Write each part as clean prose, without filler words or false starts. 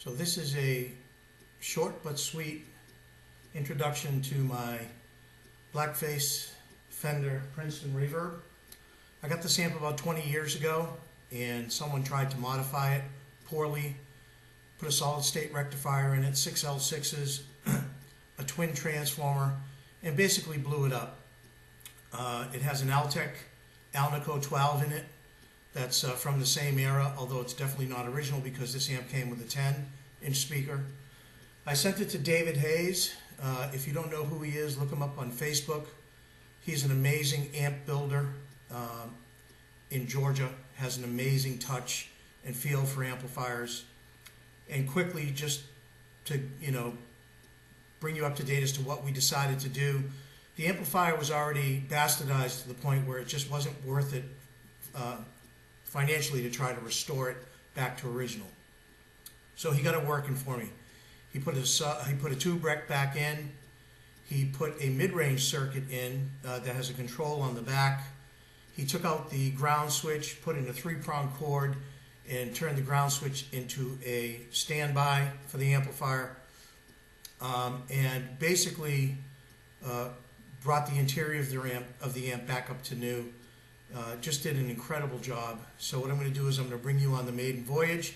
So this is a short but sweet introduction to my blackface Fender Princeton reverb. I got this amp about 20 years ago and someone tried to modify it poorly, put a solid state rectifier in it, 6 L6s, a twin transformer, and basically blew it up. It has an Altec Alnico 12 in it that's from the same era, although it's definitely not original because this amp came with a 10-inch speaker. I sent it to David Hayes. If you don't know who he is, look him up on Facebook. He's an amazing amp builder in Georgia, has an amazing touch and feel for amplifiers. And quickly, just to bring you up to date as to what we decided to do, the amplifier was already bastardized to the point where it just wasn't worth it financially to try to restore it back to original. So he got it working for me. He put a tube rec back in. He put a mid-range circuit in that has a control on the back. He took out the ground switch, put in a 3-prong cord, and turned the ground switch into a standby for the amplifier. And basically brought the interior of the amp back up to new. Just did an incredible job. So what I'm going to do is I'm going to bring you on the maiden voyage,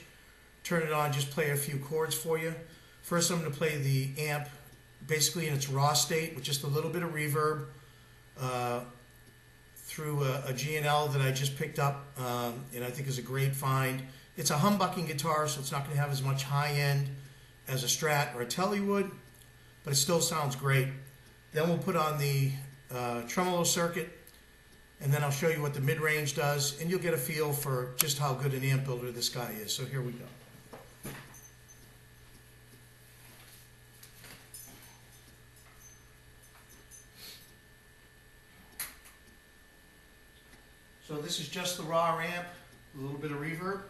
turn it on, just play a few chords for you. First I'm going to play the amp basically in its raw state with just a little bit of reverb through a G&L that I just picked up and I think is a great find. It's a humbucking guitar, so it's not going to have as much high end as a Strat or a Tele would, but it still sounds great. Then we'll put on the tremolo circuit, and then I'll show you what the mid-range does, and you'll get a feel for just how good an amp builder this guy is. So here we go. So this is just the raw amp, a little bit of reverb.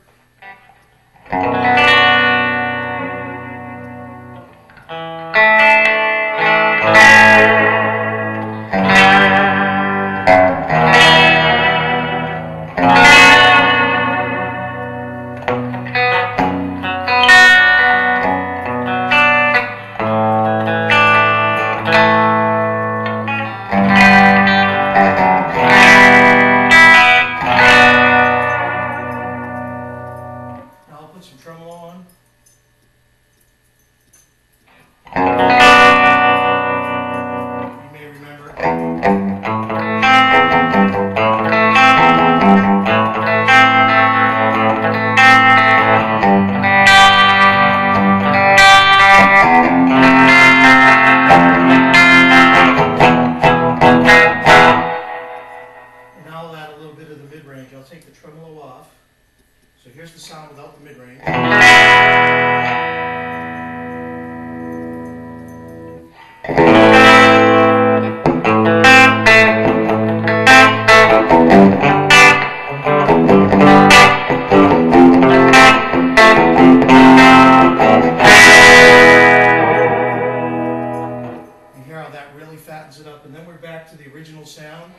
Some tremolo on. You may remember. And now I'll add a little bit of the mid-range. I'll take the tremolo off. So here's the sound without the mid-range. You hear how that really fattens it up, and then we're back to the original sound.